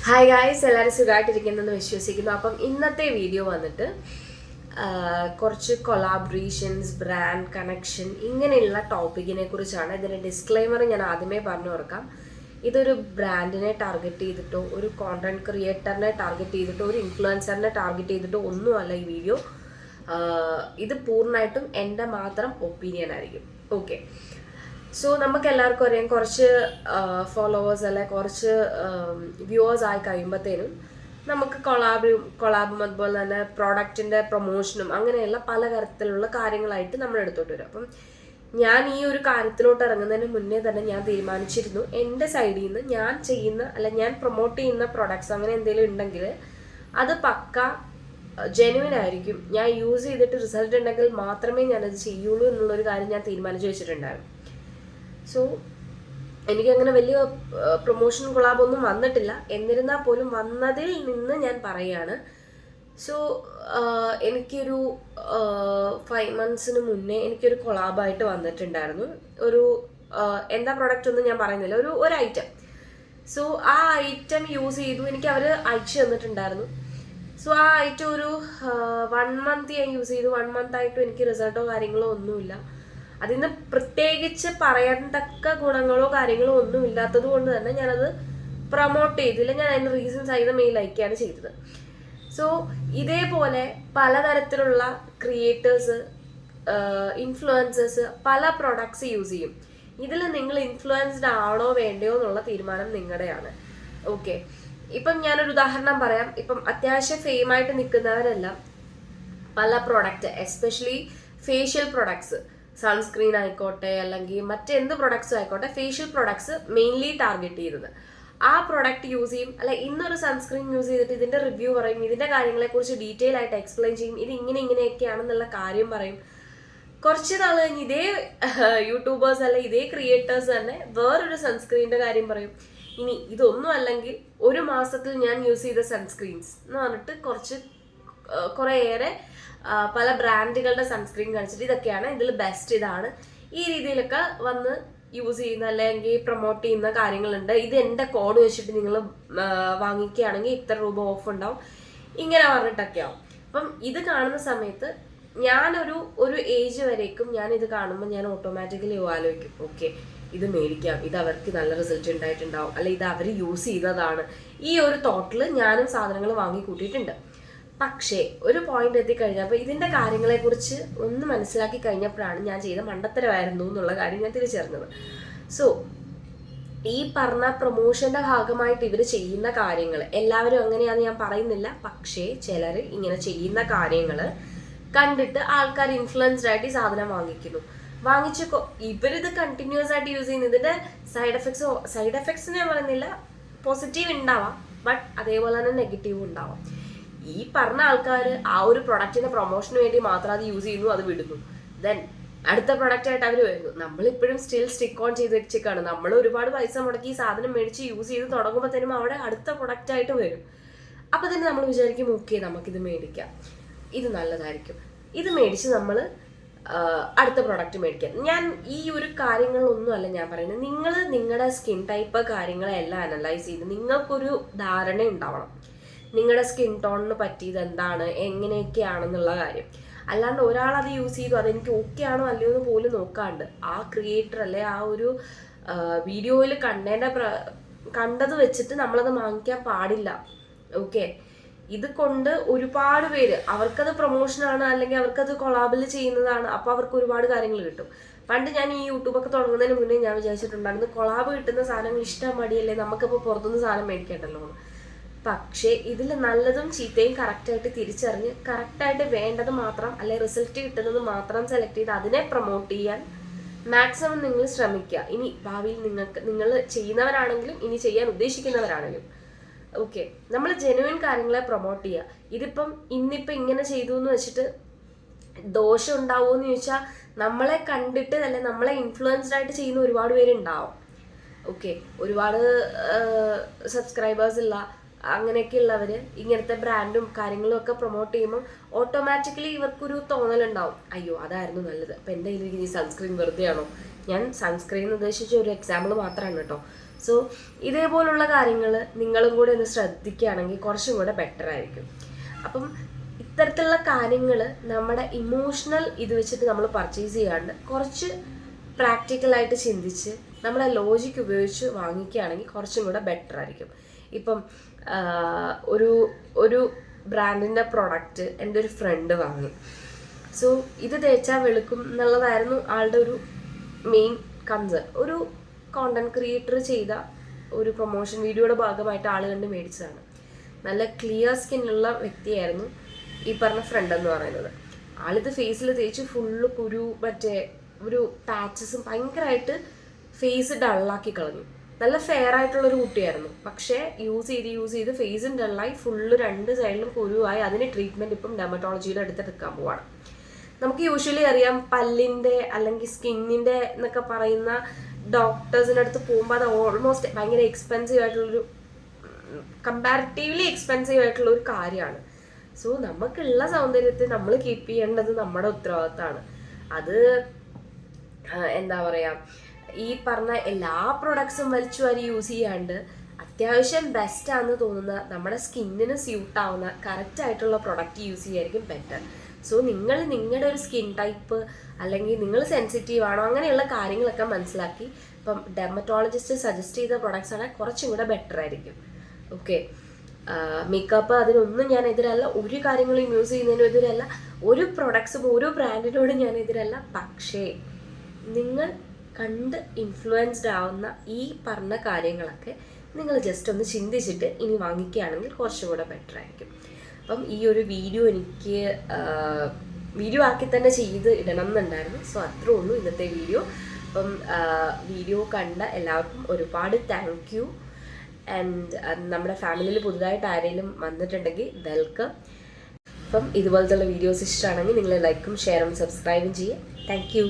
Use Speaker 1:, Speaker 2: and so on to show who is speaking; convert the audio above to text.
Speaker 1: Hi guys, എല്ലാവരും സുഖമായിട്ടിരിക്കുന്നെന്ന് വിശ്വസിക്കുന്നു. അപ്പം ഇന്നത്തെ വീഡിയോ വന്നിട്ട് കുറച്ച് കൊളാബറേഷൻസ്, ബ്രാൻഡ് കണക്ഷൻ ഇങ്ങനെയുള്ള ടോപ്പിക്കിനെ കുറിച്ചാണ്. ഇതിൻ്റെ ഡിസ്ക്ലെയിമർ ഞാൻ ആദ്യമേ പറഞ്ഞു കൊടുക്കാം. ഇതൊരു ബ്രാൻഡിനെ ടാർഗറ്റ് ചെയ്തിട്ടോ, ഒരു കോണ്ടന്റ് ക്രിയേറ്ററിനെ ടാർഗറ്റ് ചെയ്തിട്ടോ, ഒരു ഇൻഫ്ലുവൻസറിനെ ടാർഗറ്റ് ചെയ്തിട്ടോ ഒന്നുമല്ല ഈ വീഡിയോ. ഇത് പൂർണ്ണമായിട്ടും എൻ്റെ മാത്രം ഒപ്പീനിയൻ ആയിരിക്കും. ഓക്കെ, സോ നമുക്ക് എല്ലാവർക്കും അറിയാം, കുറച്ച് ഫോളോവേഴ്സ് അല്ലെ കുറച്ച് വ്യൂവേഴ്സ് ആയി കഴിയുമ്പോഴത്തേനും നമുക്ക് കൊളാബും അതുപോലെ തന്നെ പ്രോഡക്റ്റിൻ്റെ പ്രൊമോഷനും അങ്ങനെയുള്ള പല തരത്തിലുള്ള കാര്യങ്ങളായിട്ട് നമ്മൾ എടുത്തോട്ട് വരും. അപ്പം ഞാൻ ഈ ഒരു കാര്യത്തിലോട്ട് ഇറങ്ങുന്നതിന് മുന്നേ തന്നെ ഞാൻ തീരുമാനിച്ചിരുന്നു, എൻ്റെ സൈഡിൽ നിന്ന് ഞാൻ ചെയ്യുന്ന ഞാൻ പ്രൊമോട്ട് ചെയ്യുന്ന പ്രൊഡക്ട്സ് അങ്ങനെ എന്തെങ്കിലും ഉണ്ടെങ്കിൽ അത് പക്ക ജെനുവിൻ ആയിരിക്കും. ഞാൻ യൂസ് ചെയ്തിട്ട് റിസൾട്ട് ഉണ്ടെങ്കിൽ മാത്രമേ ഞാനത് ചെയ്യുള്ളൂ എന്നുള്ളൊരു കാര്യം ഞാൻ തീരുമാനിച്ചു വെച്ചിട്ടുണ്ടായിരുന്നു. സോ എനിക്കങ്ങനെ വലിയ പ്രൊമോഷൻ കൊളാബൊന്നും വന്നിട്ടില്ല. എന്നിരുന്നാൽ പോലും വന്നതിൽ നിന്ന് ഞാൻ പറയുകയാണ്. സോ എനിക്കൊരു 5 months മുന്നേ എനിക്കൊരു കൊളാബായിട്ട് വന്നിട്ടുണ്ടായിരുന്നു. ഒരു എന്താ പ്രൊഡക്റ്റ് ഒന്നും ഞാൻ പറയുന്നില്ല, ഒരു ഐറ്റം. സോ ആ ഐറ്റം യൂസ് ചെയ്തു, എനിക്ക് അവർ അയച്ചു തന്നിട്ടുണ്ടായിരുന്നു. സോ ആ ഐറ്റം ഒരു 1 month ഞാൻ യൂസ് ചെയ്തു. 1 month ആയിട്ടും എനിക്ക് റിസൾട്ടോ കാര്യങ്ങളോ ഒന്നുമില്ല. അതിന് പ്രത്യേകിച്ച് പറയത്തക്ക ഗുണങ്ങളോ കാര്യങ്ങളോ ഒന്നും ഇല്ലാത്തത് കൊണ്ട് തന്നെ ഞാനത് പ്രൊമോട്ട് ചെയ്തില്ല. ഞാൻ അതിന് റീസൺസ് ആയത് മെയിൽ അയക്കുകയാണ് ചെയ്തത്. സോ ഇതേപോലെ പലതരത്തിലുള്ള ക്രിയേറ്റേഴ്സ്, ഇൻഫ്ലുവൻസേഴ്സ് പല പ്രൊഡക്ട്സ് യൂസ് ചെയ്യും. ഇതിൽ നിങ്ങൾ ഇൻഫ്ലുവൻസ്ഡ് ആണോ വേണ്ടയോ എന്നുള്ള തീരുമാനം നിങ്ങളുടെയാണ്. ഓക്കെ, ഇപ്പം ഞാനൊരു ഉദാഹരണം പറയാം. ഇപ്പം അത്യാവശ്യം ഫെയിമായിട്ട് നിൽക്കുന്നവരെല്ലാം പല product, especially facial products, sunscreen ആയിക്കോട്ടെ അല്ലെങ്കിൽ മറ്റെന്ത് പ്രൊഡക്ട്സും ആയിക്കോട്ടെ, ഫേഷ്യൽ പ്രൊഡക്ട്സ് മെയിൻലി ടാർഗറ്റ് ചെയ്യുന്നത്. ആ പ്രൊഡക്റ്റ് യൂസ് ചെയ്യും, ഇന്നൊരു സൺസ്ക്രീൻ യൂസ് ചെയ്തിട്ട് ഇതിന്റെ റിവ്യൂ പറയും, ഇതിന്റെ കാര്യങ്ങളെക്കുറിച്ച് ഡീറ്റെയിൽ ആയിട്ട് എക്സ്പ്ലെയിൻ ചെയ്യും, ഇത് ഇങ്ങനെയൊക്കെയാണെന്നുള്ള കാര്യം പറയും. കുറച്ച് നാൾ കഴിഞ്ഞ് ഇതേ യൂട്യൂബേഴ്സ് ഇതേ ക്രിയേറ്റേഴ്സ് തന്നെ വേറൊരു സൺസ്ക്രീനിന്റെ കാര്യം പറയും. ഇനി ഇതൊന്നും അല്ലെങ്കിൽ 1 മാസത്തിൽ ഞാൻ യൂസ് ചെയ്ത സൺസ്ക്രീൻസ് എന്ന് പറഞ്ഞിട്ട് കുറേയേറെ പല ബ്രാൻഡുകളുടെ സൺസ്ക്രീൻ കാണിച്ചിട്ട് ഇതൊക്കെയാണ് ഇതിൽ ബെസ്റ്റ്, ഇതാണ് ഈ രീതിയിലൊക്കെ വന്ന് യൂസ് ചെയ്യുന്ന അല്ലെങ്കിൽ പ്രൊമോട്ട് ചെയ്യുന്ന കാര്യങ്ങളുണ്ട്. ഇത് എൻ്റെ കോഡ് വെച്ചിട്ട് നിങ്ങൾ വാങ്ങിക്കുകയാണെങ്കിൽ ഇത്ര രൂപ ഓഫ് ഉണ്ടാവും, ഇങ്ങനെ പറഞ്ഞിട്ടൊക്കെയാവും. അപ്പം ഇത് കാണുന്ന സമയത്ത് ഒരു ഏജ് വരേക്കും ഞാൻ ഇത് കാണുമ്പോൾ ഞാൻ ഓട്ടോമാറ്റിക്കലി ആലോചിക്കും, ഓക്കെ ഇത് മേടിക്കാം, ഇത് അവർക്ക് നല്ല റിസൾട്ട് ഉണ്ടായിട്ടുണ്ടാവും, ഇത് അവർ യൂസ് ചെയ്തതാണ്. ഈ ഒരു തോട്ടിൽ ഞാനും സാധനങ്ങൾ വാങ്ങി കൂട്ടിയിട്ടുണ്ട്. പക്ഷേ ഒരു പോയിന്റ് എത്തിക്കഴിഞ്ഞപ്പോൾ ഇതിൻ്റെ കാര്യങ്ങളെക്കുറിച്ച് ഒന്ന് മനസ്സിലാക്കി കഴിഞ്ഞപ്പോഴാണ് ഞാൻ ചെയ്ത മണ്ടത്തരമായിരുന്നു എന്നുള്ള കാര്യം ഞാൻ തിരിച്ചറിഞ്ഞത്. സോ ഈ പറഞ്ഞ പ്രൊമോഷന്റെ ഭാഗമായിട്ട് ഇവർ ചെയ്യുന്ന കാര്യങ്ങൾ എല്ലാവരും അങ്ങനെയാണെന്ന് ഞാൻ പറയുന്നില്ല. പക്ഷേ ചിലർ ഇങ്ങനെ ചെയ്യുന്ന കാര്യങ്ങൾ കണ്ടിട്ട് ആൾക്കാർ ഇൻഫ്ലുവൻസ്ഡ് ആയിട്ട് ഈ സാധനം വാങ്ങിച്ച് ഇവരിത് കണ്ടിന്യൂസ് ആയിട്ട് യൂസ് ചെയ്യുന്ന ഇതിന്റെ സൈഡ് എഫക്ട്സ് ഞാൻ പറയുന്നില്ല, പോസിറ്റീവ് ഉണ്ടാവാം, ബട്ട് അതേപോലെ തന്നെ നെഗറ്റീവ് ഉണ്ടാവാം. ഈ പറഞ്ഞ ആൾക്കാർ ആ ഒരു പ്രൊഡക്റ്റിന്റെ പ്രൊമോഷന് വേണ്ടി മാത്രം അത് യൂസ് ചെയ്യുന്നു, അത് വിടുന്നു. ദെൻ അടുത്ത പ്രൊഡക്റ്റ് ആയിട്ട് അവർ വരുന്നു. നമ്മളിപ്പോഴും സ്റ്റിക്ക് ഓൺ ചെയ്ത് വെച്ചേക്കാണ്. നമ്മൾ ഒരുപാട് പൈസ മുടക്കി ഈ സാധനം മേടിച്ച് യൂസ് ചെയ്ത് തുടങ്ങുമ്പോഴത്തേനും അവിടെ അടുത്ത പ്രൊഡക്റ്റ് ആയിട്ട് വരും. അപ്പൊ തന്നെ നമ്മൾ വിചാരിക്കും, ഓക്കെ നമുക്കിത് മേടിക്കാം, ഇത് നല്ലതായിരിക്കും, ഇത് മേടിച്ച് നമ്മൾ അടുത്ത പ്രൊഡക്റ്റ് മേടിക്കാം. ഞാൻ ഈ ഒരു കാര്യങ്ങളൊന്നുമല്ല ഞാൻ പറയുന്നത്. നിങ്ങൾ നിങ്ങളുടെ സ്കിൻ ടൈപ്പ് കാര്യങ്ങളെല്ലാം അനലൈസ് ചെയ്ത് നിങ്ങൾക്കൊരു ധാരണ ഉണ്ടാവണം, നിങ്ങളുടെ സ്കിൻ ടോണിന് പറ്റിയത് എന്താണ്, എങ്ങനെയൊക്കെയാണെന്നുള്ള കാര്യം. അല്ലാണ്ട് ഒരാൾ അത് യൂസ് ചെയ്തു അതെനിക്ക് ഓക്കെ ആണോ അല്ലയോ എന്ന് പോലും നോക്കാണ്ട് ആ ക്രിയേറ്റർ ആ ഒരു വീഡിയോയിൽ കണ്ടത് വെച്ചിട്ട് നമ്മളത് വാങ്ങിക്കാൻ പാടില്ല. ഓക്കെ, ഇത് കൊണ്ട് ഒരുപാട് പേര് അവർക്കത് പ്രൊമോഷനാണ് അല്ലെങ്കിൽ അവർക്കത് കൊളാബിൽ ചെയ്യുന്നതാണ്, അപ്പോൾ അവർക്ക് ഒരുപാട് കാര്യങ്ങൾ കിട്ടും. പണ്ട് ഞാൻ ഈ യൂട്യൂബൊക്കെ തുടങ്ങുന്നതിന് മുന്നേ ഞാൻ വിചാരിച്ചിട്ടുണ്ടായിരുന്നു, കൊളാബ് കിട്ടുന്ന സാധനങ്ങൾ ഇഷ്ടം മടിയല്ലേ, നമുക്കിപ്പോൾ പുറത്തുനിന്ന് സാധനം മേടിക്കണ്ടല്ലോ. പക്ഷേ ഇതിൽ നല്ലതും ചീത്തയും കറക്റ്റായിട്ട് തിരിച്ചറിഞ്ഞ് കറക്റ്റായിട്ട് വേണ്ടത് മാത്രം റിസൾട്ട് കിട്ടുന്നത് മാത്രം സെലക്ട് ചെയ്ത് അതിനെ പ്രൊമോട്ട് ചെയ്യാൻ മാക്സിമം നിങ്ങൾ ശ്രമിക്കുക. ഇനി ഭാവിയിൽ നിങ്ങൾ ചെയ്യുന്നവരാണെങ്കിലും ഇനി ചെയ്യാൻ ഉദ്ദേശിക്കുന്നവരാണെങ്കിലും ഓക്കെ, നമ്മൾ ജെനുവിൻ കാര്യങ്ങളെ പ്രൊമോട്ട് ചെയ്യുക. ഇതിപ്പം ഇന്നിപ്പം ഇങ്ങനെ ചെയ്തു എന്ന് വെച്ചിട്ട് ദോഷം ഉണ്ടാവുമോ എന്ന് ചോദിച്ചാൽ നമ്മളെ കണ്ടിട്ട് നമ്മളെ ഇൻഫ്ലുവൻസ്ഡ് ആയിട്ട് ചെയ്യുന്ന ഒരുപാട് പേരുണ്ടാവും. ഓക്കെ, ഒരുപാട് സബ്സ്ക്രൈബേഴ്സ് ഉള്ള അങ്ങനെയൊക്കെ ഉള്ളവർ ഇങ്ങനത്തെ ബ്രാൻഡും കാര്യങ്ങളും ഒക്കെ പ്രൊമോട്ട് ചെയ്യുമ്പോൾ ഓട്ടോമാറ്റിക്കലി ഇവർക്കൊരു തോന്നലുണ്ടാവും, അയ്യോ അതായിരുന്നു നല്ലത്, അപ്പം എൻ്റെ കയ്യിൽ ഈ സൺസ്ക്രീൻ വെറുതെ ആണോ. ഞാൻ സൺസ്ക്രീൻ ഉദ്ദേശിച്ച ഒരു എക്സാമ്പിൾ മാത്രമാണ് കേട്ടോ. സോ ഇതേപോലുള്ള കാര്യങ്ങൾ നിങ്ങളും കൂടെ ഒന്ന് ശ്രദ്ധിക്കുകയാണെങ്കിൽ കുറച്ചും കൂടെ ബെറ്റർ ആയിരിക്കും. അപ്പം ഇത്തരത്തിലുള്ള കാര്യങ്ങൾ നമ്മുടെ ഇമോഷണൽ ഇത് വെച്ചിട്ട് നമ്മൾ പർച്ചേസ് ചെയ്യാണ്ട് കുറച്ച് പ്രാക്ടിക്കലായിട്ട് ചിന്തിച്ച് നമ്മുടെ ലോജിക്ക് ഉപയോഗിച്ച് വാങ്ങിക്കുകയാണെങ്കിൽ കുറച്ചും കൂടെ ബെറ്റർ ആയിരിക്കും. ഇപ്പം ഒരു ബ്രാൻഡിൻ്റെ പ്രൊഡക്റ്റ് എൻ്റെ ഒരു ഫ്രണ്ട് വാങ്ങി. സോ ഇത് തേച്ചാൽ വെളുക്കും എന്നുള്ളതായിരുന്നു ആളുടെ ഒരു മെയിൻ കൺസേൺ. ഒരു കോണ്ടന്റ് ക്രിയേറ്റർ ചെയ്ത ഒരു പ്രൊമോഷൻ വീഡിയോയുടെ ഭാഗമായിട്ട് ആൾ കണ്ട് മേടിച്ചതാണ്. നല്ല ക്ലിയർ സ്കിന്നുള്ള വ്യക്തിയായിരുന്നു ഈ പറഞ്ഞ ഫ്രണ്ട് എന്ന് പറയുന്നത്. ആളിത് ഫേസിൽ തേച്ച് ഫുള്ള് കുരു മറ്റേ ഒരു പാച്ചസും ഭയങ്കരമായിട്ട് ഫേസ് ഡള്ളാക്കി കളഞ്ഞു. നല്ല ഫെയർ ആയിട്ടുള്ളൊരു കുട്ടിയായിരുന്നു. പക്ഷേ യൂസ് ചെയ്ത് ഫേസും ഡള്ളായി ഫുള്ള് 2 സൈഡിലും കുരുവായി. അതിന് ട്രീറ്റ്മെൻറ്റ് ഇപ്പം ഡെർമറ്റോളജിയുടെ അടുത്ത് എടുക്കാൻ പോവാണ്. നമുക്ക് യൂഷ്വലി അറിയാം പല്ലിൻ്റെ അല്ലെങ്കിൽ സ്കിന്നിൻ്റെ എന്നൊക്കെ പറയുന്ന ഡോക്ടേഴ്സിൻ്റെ അടുത്ത് പോകുമ്പോൾ അത് ഓൾമോസ്റ്റ് ഭയങ്കര എക്സ്പെൻസീവ് ആയിട്ടുള്ളൊരു കമ്പാരിറ്റീവ്ലി എക്സ്പെൻസീവ് ആയിട്ടുള്ള ഒരു കാര്യമാണ്. സോ നമുക്കുള്ള സൗന്ദര്യത്തെ നമ്മൾ കീപ്പ് ചെയ്യേണ്ടത് നമ്മുടെ ഉത്തരവാദിത്തമാണ്. അത് എന്താ പറയുക, ഈ പറഞ്ഞ എല്ലാ പ്രൊഡക്ട്സും വലിച്ചു വാരി യൂസ് ചെയ്യാണ്ട് അത്യാവശ്യം ബെസ്റ്റാണെന്ന് തോന്നുന്ന നമ്മുടെ സ്കിന്നിന് സ്യൂട്ടാവുന്ന കറക്റ്റായിട്ടുള്ള പ്രൊഡക്റ്റ് യൂസ് ചെയ്യായിരിക്കും ബെറ്റർ. സോ നിങ്ങൾ നിങ്ങളുടെ ഒരു സ്കിൻ ടൈപ്പ് അല്ലെങ്കിൽ നിങ്ങൾ സെൻസിറ്റീവ് ആണോ അങ്ങനെയുള്ള കാര്യങ്ങളൊക്കെ മനസ്സിലാക്കി ഇപ്പം ഡെർമറ്റോളജിസ്റ്റ് സജസ്റ്റ് ചെയ്ത പ്രൊഡക്ട്സ് ആണെങ്കിൽ കുറച്ചും കൂടെ ബെറ്റർ ആയിരിക്കും. ഓക്കെ, മേക്കപ്പ് അതിനൊന്നും ഞാൻ എതിരല്ല, ഒരു കാര്യങ്ങളും യൂസ് ചെയ്യുന്നതിനും എതിരല്ല, ഒരു പ്രൊഡക്ട്സും ഒരു ബ്രാൻഡിനോടും ഞാൻ എതിരല്ല. പക്ഷേ നിങ്ങൾ കണ്ട് ഇൻഫ്ലുവൻസ്ഡ് ആവുന്ന ഈ പറഞ്ഞ കാര്യങ്ങളൊക്കെ നിങ്ങൾ ജസ്റ്റ് ഒന്ന് ചിന്തിച്ചിട്ട് ഇനി വാങ്ങിക്കുകയാണെങ്കിൽ കുറച്ചും കൂടെ ബെറ്റർ ആയിരിക്കും. അപ്പം ഈ ഒരു വീഡിയോ എനിക്ക് വീഡിയോ ആക്കി തന്നെ ചെയ്ത് ഇടണം എന്നുണ്ടായിരുന്നു. സോ അത്രേ ഉള്ളൂ ഇന്നത്തെ വീഡിയോ. അപ്പം വീഡിയോ കണ്ട എല്ലാവർക്കും ഒരുപാട് താങ്ക് യു. ആൻഡ് നമ്മുടെ ഫാമിലിയിൽ പുതുതായിട്ട് ആരെങ്കിലും വന്നിട്ടുണ്ടെങ്കിൽ വെൽക്കം. അപ്പം ഇതുപോലത്തുള്ള വീഡിയോസ് ഇഷ്ടമാണെങ്കിൽ നിങ്ങൾ ലൈക്കും ഷെയറും സബ്സ്ക്രൈബും ചെയ്യുക. Thank you.